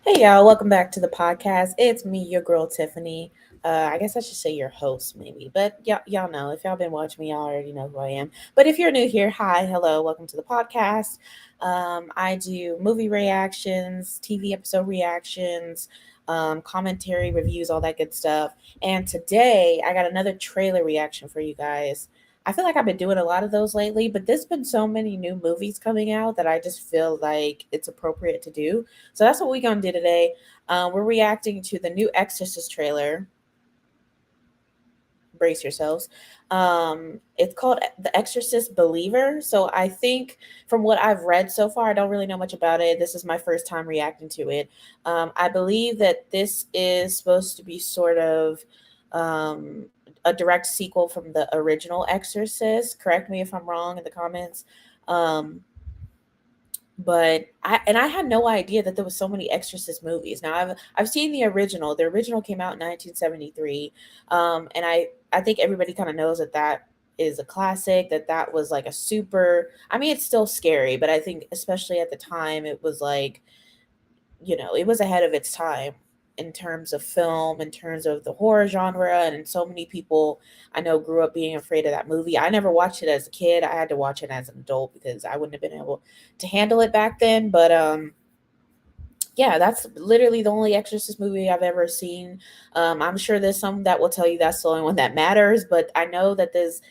Hey y'all, welcome back to the podcast. It's me, your girl Tiffany. I guess I should say your host, maybe, but y'all know if y'all been watching me, y'all already know who I am. But if you're new here, hi, hello, welcome to the podcast. I do movie reactions, TV episode reactions, commentary, reviews, all that good stuff. And today, I got another trailer reaction for you guys. I feel like I've been doing a lot of those lately, but there's been so many new movies coming out that I just feel like it's appropriate to do. So that's what we're gonna do today. We're reacting to the new Exorcist trailer. Brace yourselves. It's called The Exorcist Believer. So I think from what I've read so far, I don't really know much about it. This is my first time reacting to it. I believe that this is supposed to be sort of um, a direct sequel from the original Exorcist. Correct me if I'm wrong in the comments. Um, but I had no idea that there was so many Exorcist movies. Now I've seen the original. The original came out in 1973, and I think everybody kind of knows that that is a classic. That was like a super. I mean, it's still scary, but I think especially at the time it was like it was ahead of its time in terms of film, in terms of the horror genre, and so many people I know grew up being afraid of that movie. I never watched it as a kid. I had to watch it as an adult because I wouldn't have been able to handle it back then. But yeah, that's literally the only Exorcist movie I've ever seen. I'm sure there's some that will tell you that's the only one that matters, but I know that there's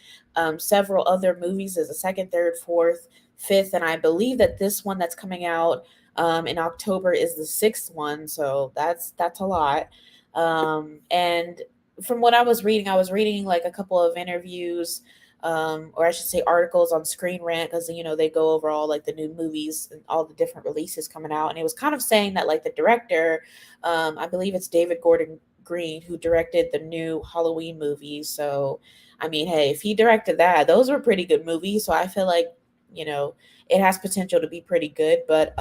several other movies. There's a second, third, fourth, fifth, and I believe that this one that's coming out in October is the sixth one. So that's a lot. And from what I was reading like a couple of interviews, or I should say articles on Screen Rant because they go over all like the new movies and all the different releases coming out, and it was kind of saying that like the director, I believe it's David Gordon Green who directed the new Halloween movie. So, I mean, hey, if he directed that, those were pretty good movies. So I feel like you know it has potential to be pretty good, but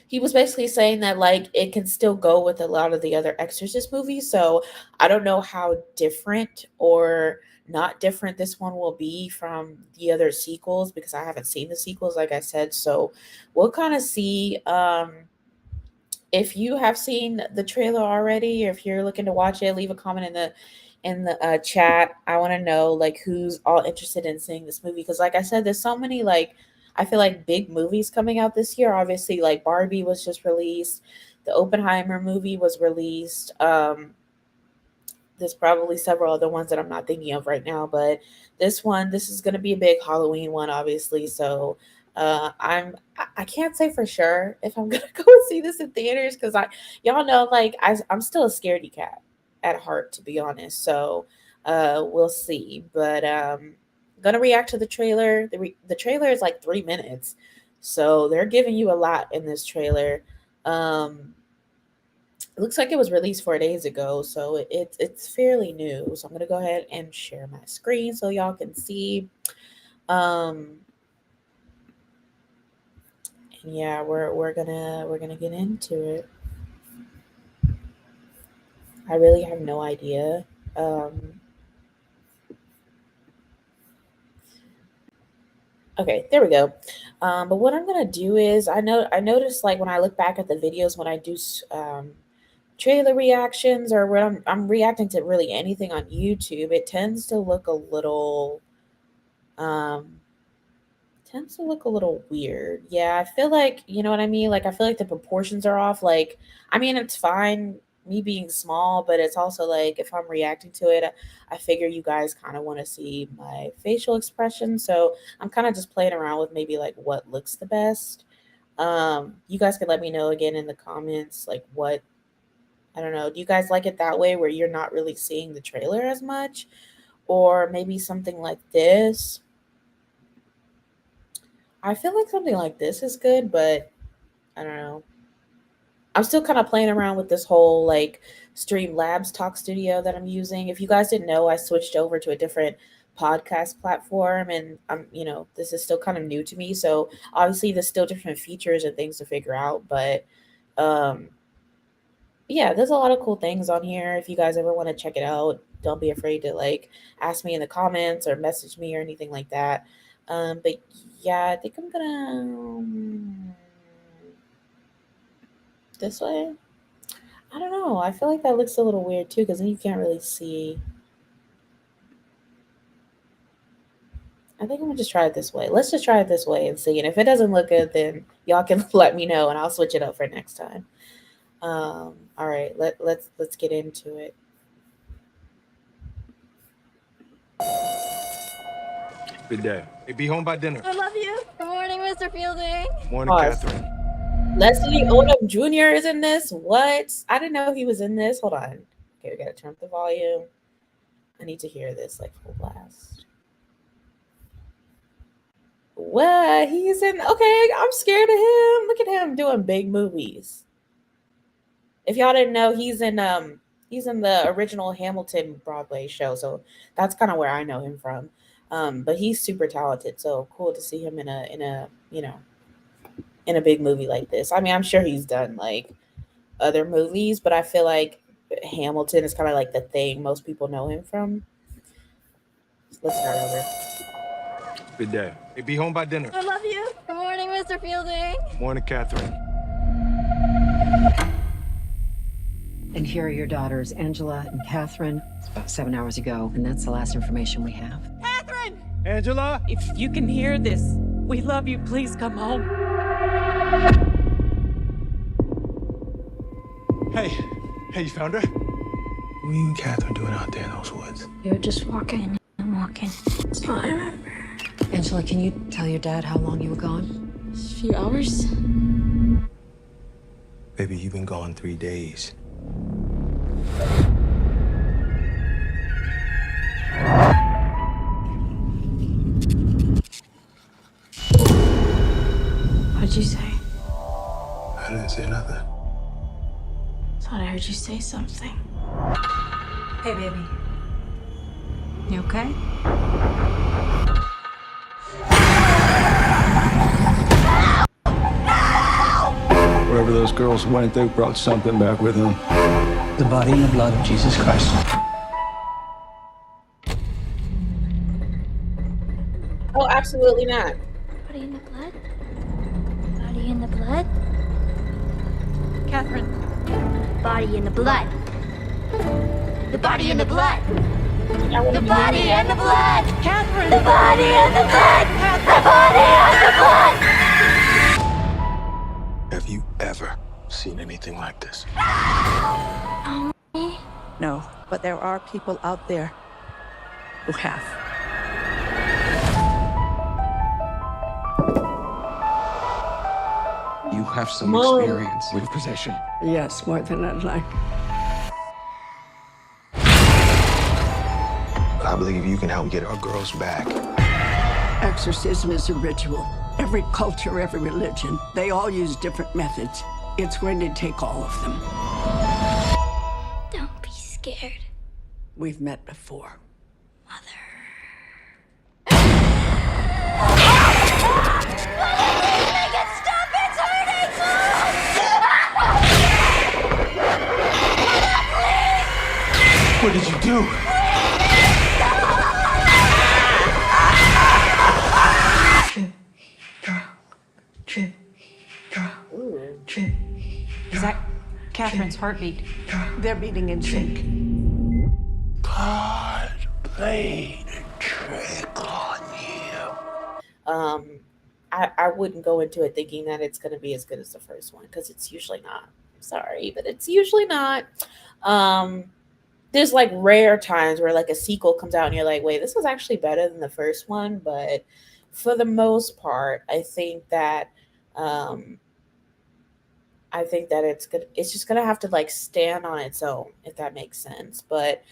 he was basically saying that like it can still go with a lot of the other Exorcist movies. So I don't know how different or not different this one will be from the other sequels because I haven't seen the sequels, like I said. So we'll kind of see. If you have seen the trailer already, or if you're looking to watch it, leave a comment in the chat. I want to know like who's all interested in seeing this movie because, like I said, there's so many like I feel like big movies coming out this year. Obviously, like Barbie was just released, the Oppenheimer movie was released. There's probably several other ones that I'm not thinking of right now, but this is going to be a big Halloween one, obviously. So I can't say for sure if I'm gonna go see this in theaters because I y'all know like I'm still a scaredy cat at heart, to be honest. So we'll see, but gonna react to the trailer. The trailer is like 3 minutes, so they're giving you a lot in this trailer. Um, it looks like it was released 4 days ago, so it's fairly new. So I'm gonna go ahead and share my screen so y'all can see. Um, and yeah, we're gonna get into it. I really have no idea. Um, okay, there we go. But what I'm gonna do is I noticed like when I look back at the videos when I do trailer reactions or when I'm reacting to really anything on YouTube, it um tends to look a little weird. Yeah, I feel like, you know what I mean? Like, I feel like the proportions are off. Like, I mean, it's fine me being small, but it's also like if I'm reacting to it, I figure you guys kind of want to see my facial expression. So I'm kind of just playing around with maybe like what looks the best. You guys could let me know again in the comments, like what, I don't know. Do you guys like it that way where you're not really seeing the trailer as much? Or maybe something like this? I feel like something like this is good, but I don't know. I'm still kind of playing around with this whole like Streamlabs Talk Studio that I'm using. If you guys didn't know, I switched over to a different podcast platform and this is still kind of new to me. So obviously there's still different features and things to figure out, but um yeah, there's a lot of cool things on here. If you guys ever want to check it out, don't be afraid to like ask me in the comments or message me or anything like that. But yeah, I think I'm gonna This way? I don't know. I feel like that looks a little weird too, because then you can't really see. I think I'm gonna just try it this way. Let's just try it this way and see. And if it doesn't look good, then y'all can let me know, and I'll switch it up for next time. All right. Let's get into it. Good day. Hey, be home by dinner. I love you. Good morning, Mr. Fielding. Morning, Pause. Catherine. Leslie Odom Jr. is in this. What? I didn't know he was in this. Hold on. Okay, we gotta turn up the volume. I need to hear this like full blast. What? He's in. Okay, I'm scared of him. Look at him doing big movies. If y'all didn't know, he's in the original Hamilton Broadway show, so that's kind of where I know him from. But he's super talented, so cool to see him in a in a big movie like this. I mean, I'm sure he's done like other movies, but I feel like Hamilton is kind of like the thing most people know him from. Let's start over. Good day. Hey, be home by dinner. I love you. Good morning, Mr. Fielding. Morning, Catherine. And here are your daughters, Angela and Catherine. It's about 7 hours ago, and that's the last information we have. Catherine! Angela? If you can hear this, we love you. Please come home. Hey, you found her? What are you and Catherine doing out there in those woods? We were just walking and walking. That's all I remember. Angela, can you tell your dad how long you were gone? A few hours. Baby, you've been gone 3 days. What'd you say? I didn't say nothing. Thought I heard you say something. Hey, baby. You okay? Wherever those girls went, they brought something back with them. The body and the blood of Jesus Christ. Oh, absolutely not. Body in the blood? Body in the blood? Catherine. Body in the blood. The body in the blood. The body and the blood. Catherine. The body and the blood. The body and the blood. Have you ever seen anything like this? No, but there are people out there who have. You have some Whoa. experience with possession. Yes, more than I'd like. I believe you can help get our girls back. Exorcism is a ritual. Every culture, every religion, they all use different methods. It's going to take all of them. Don't be scared, We've met before. Mother. What did you do? Is that Catherine's heartbeat? They're beating in sync. God played a trick on you. I wouldn't go into it thinking that it's going to be as good as the first one, because it's usually not. I'm sorry, but it's usually not. There's like rare times where like a sequel comes out and you're like, wait, this was actually better than the first one. But for the most part, I think that it's good. It's just gonna have to like stand on its own, if that makes sense. But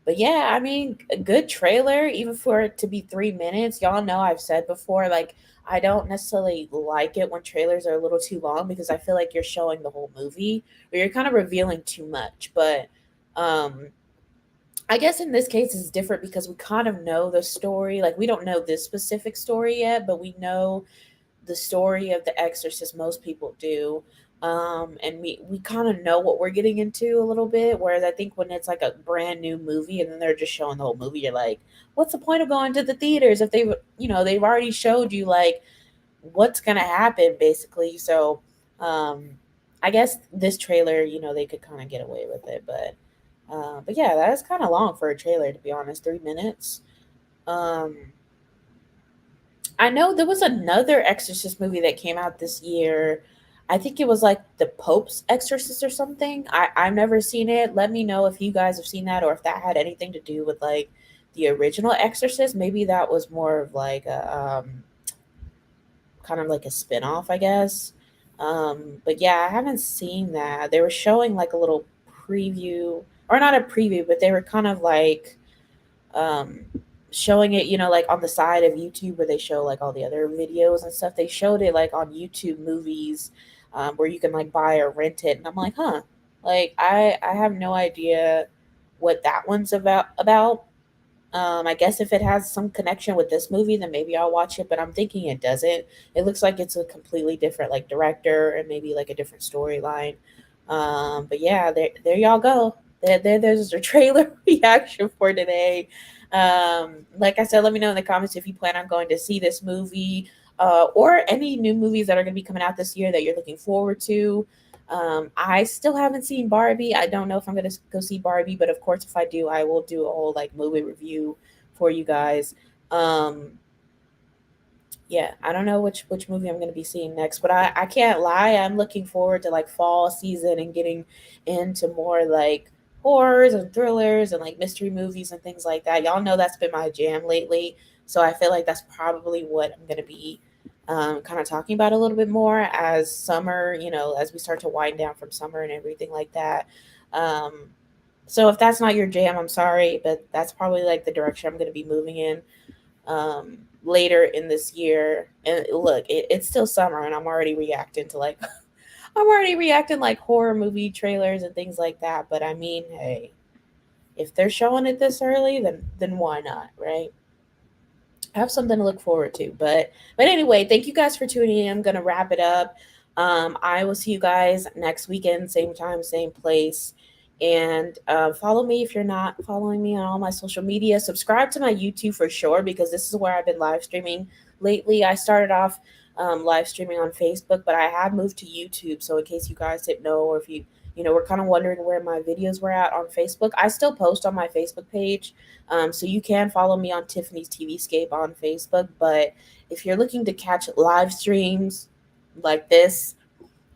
yeah, I mean, a good trailer, even for it to be 3 minutes. Y'all know I've said before, like, I don't necessarily like it when trailers are a little too long, because I feel like you're showing the whole movie or you're kind of revealing too much. But I guess in this case it's different because we kind of know the story. Like, we don't know this specific story yet, but we know the story of The Exorcist. Most people do. And we kind of know what we're getting into a little bit, whereas I think when it's like a brand new movie and then they're just showing the whole movie, you're like, what's the point of going to the theaters if they've already showed you like what's gonna happen, basically. So I guess this trailer, they could kind of get away with it, but yeah, that is kind of long for a trailer, to be honest. 3 minutes. Um, I know there was another Exorcist movie that came out this year. I think it was like the Pope's Exorcist or something. I've never seen it. Let me know if you guys have seen that or if that had anything to do with like the original Exorcist. Maybe that was more of like a kind of like a spin-off, I guess. But yeah, I haven't seen that. They were showing like a little preview, or not a preview, but they were kind of like um showing it, like on the side of YouTube where they show like all the other videos and stuff. They showed it like on YouTube movies, where you can like buy or rent it, and I'm like, huh, like I have no idea what that one's about. I guess if it has some connection with this movie, then maybe I'll watch it, but I'm thinking it doesn't. It looks like it's a completely different like director and maybe like a different storyline. But yeah, there y'all go. There's a trailer reaction for today. Like I said, let me know in the comments if you plan on going to see this movie, or any new movies that are going to be coming out this year that you're looking forward to. I still haven't seen Barbie. I don't know if I'm gonna go see Barbie, but of course, if I do, I will do a whole like movie review for you guys. Um, yeah, I don't know which movie I'm gonna be seeing next, but I can't lie, I'm looking forward to like fall season and getting into more like horrors and thrillers and like mystery movies and things like that. Y'all know that's been my jam lately, so I feel like that's probably what I'm gonna be kind of talking about a little bit more as summer, as we start to wind down from summer and everything like that. Um, so if that's not your jam, I'm sorry, but that's probably like the direction I'm gonna be moving in later in this year. And look, it's still summer, and I'm already reacting to like I'm already reacting like horror movie trailers and things like that. But I mean, hey, if they're showing it this early, then why not, right? Have something to look forward to. But anyway, thank you guys for tuning in. I'm gonna wrap it up. I will see you guys next weekend, same time, same place. And follow me if you're not following me on all my social media. Subscribe to my YouTube for sure, because this is where I've been live streaming lately. I started off live streaming on Facebook, but I have moved to YouTube. So in case you guys didn't know, or if you were kind of wondering where my videos were at on Facebook, I still post on my Facebook page. So you can follow me on Tiffany's TVscape on Facebook. But if you're looking to catch live streams like this,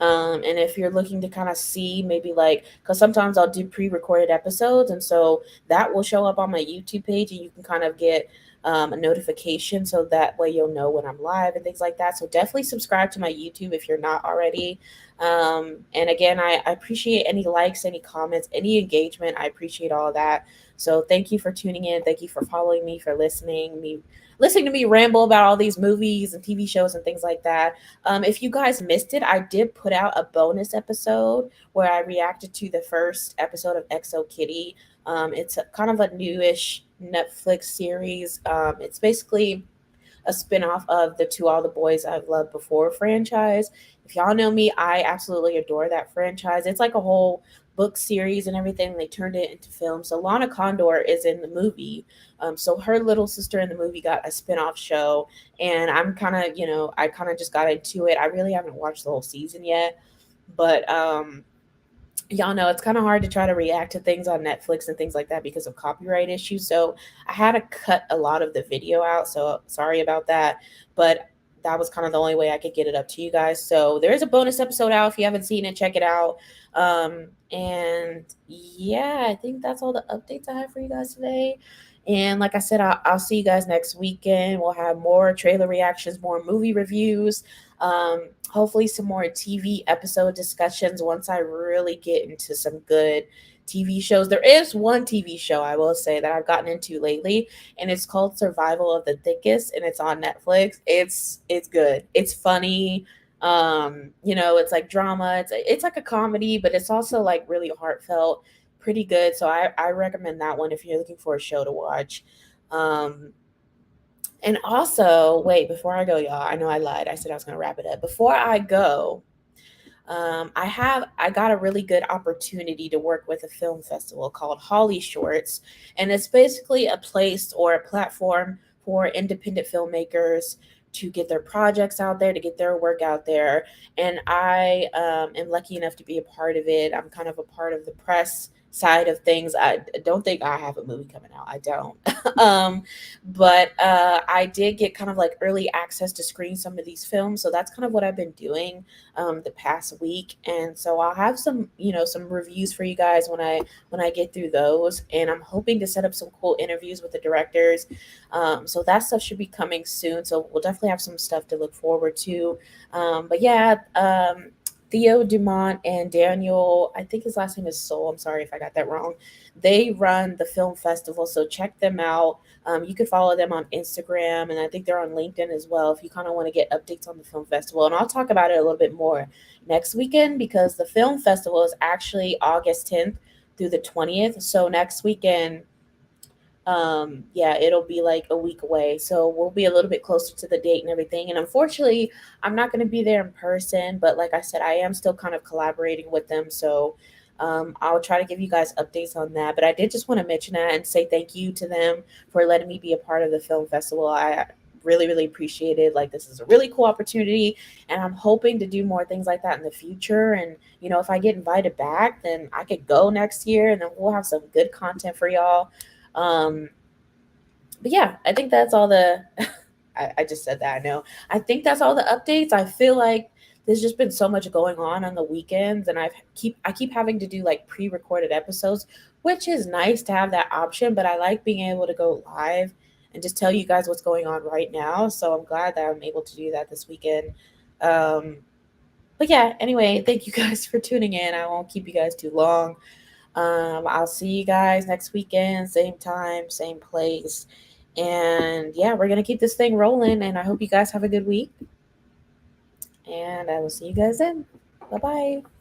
and if you're looking to kind of see maybe like, because sometimes I'll do pre-recorded episodes, and so that will show up on my YouTube page, and you can kind of get a notification, so that way you'll know when I'm live and things like that. So definitely subscribe to my YouTube if you're not already. And again, I appreciate any likes, any comments, any engagement. I appreciate all that. So thank you for tuning in. Thank you for following me, for listening to me ramble about all these movies and TV shows and things like that. If you guys missed it, I did put out a bonus episode where I reacted to the first episode of Exo Kitty. It's kind of a newish Netflix series. It's basically a spinoff of the To All the Boys I've Loved Before franchise. If y'all know me, I absolutely adore that franchise. It's like a whole book series and everything. They turned it into film. So Lana Condor is in the movie. So her little sister in the movie got a spinoff show. And I'm kind of, I kind of just got into it. I really haven't watched the whole season yet. But y'all know it's kind of hard to try to react to things on Netflix and things like that because of copyright issues. So I had to cut a lot of the video out. So sorry about that. But that was kind of the only way I could get it up to you guys. So there is a bonus episode out. If you haven't seen it, check it out. And yeah, I think that's all the updates I have for you guys today. And like I said, I'll see you guys next weekend. We'll have more trailer reactions, more movie reviews, hopefully some more TV episode discussions once I really get into some good TV shows. There is one TV show I will say that I've gotten into lately, and it's called Survival of the Thickest, and it's on Netflix. It's good. It's funny. It's like drama. It's like a comedy, but it's also like really heartfelt, pretty good. So I recommend that one if you're looking for a show to watch. And also, wait, before I go, y'all, I know I lied. I said I was going to wrap it up. Before I go, I got a really good opportunity to work with a film festival called Holly Shorts, and it's basically a place or a platform for independent filmmakers, to get their projects out there, to get their work out there. And I am lucky enough to be a part of it. I'm kind of a part of the press side of things. I don't think I have a movie coming out. I don't. But I did get kind of like early access to screen some of these films. So that's kind of what I've been doing the past week. And so I'll have some, some reviews for you guys when I get through those. And I'm hoping to set up some cool interviews with the directors. So that stuff should be coming soon. So we'll definitely have some stuff to look forward to. But yeah, Theo Dumont and Daniel, I think his last name is Soul. I'm sorry if I got that wrong. They run the film festival, so check them out. You can follow them on Instagram, and I think they're on LinkedIn as well if you kind of want to get updates on the film festival. And I'll talk about it a little bit more next weekend because the film festival is actually August 10th through the 20th. So next weekend, yeah, it'll be like a week away, so we'll be a little bit closer to the date and everything. And unfortunately, I'm not going to be there in person, but like I said, I am still kind of collaborating with them, so I'll try to give you guys updates on that. But I did just want to mention that and say thank you to them for letting me be a part of the film festival. I really, really appreciate it. Like, this is a really cool opportunity, and I'm hoping to do more things like that in the future. And if I get invited back, then I could go next year, and then we'll have some good content for y'all. um, but yeah, I think that's all the I just said that, I know. I think that's all the updates. I feel like there's just been so much going on the weekends, and I keep having to do like pre-recorded episodes, which is nice to have that option, but I like being able to go live and just tell you guys what's going on right now. So I'm glad that I'm able to do that this weekend. Um, but yeah, anyway, thank you guys for tuning in. I won't keep you guys too long. I'll see you guys next weekend, same time, same place. And yeah, we're going to keep this thing rolling. And I hope you guys have a good week. And I will see you guys then. Bye bye.